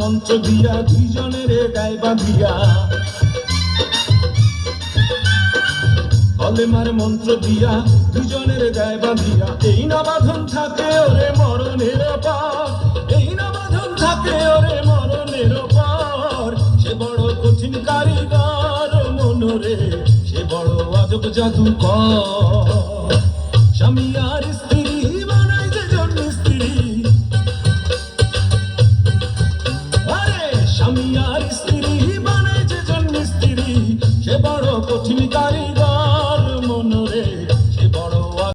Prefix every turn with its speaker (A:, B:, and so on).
A: মন্ত্র দিয়া দুইজনের গায়ে বাঁধিয়া, কলেমার মন্ত্র দিয়া দুজনের গায়ে বাঁধিয়া, এই না বাঁধন থাকে ওরে মরণের পর, এই না বাঁধন থাকে ওরে মরণের পর। সে বড় কঠিন কারিগর মনোরে, সে বড় আজব জাদুকর। স্বামী আর স্ত্রী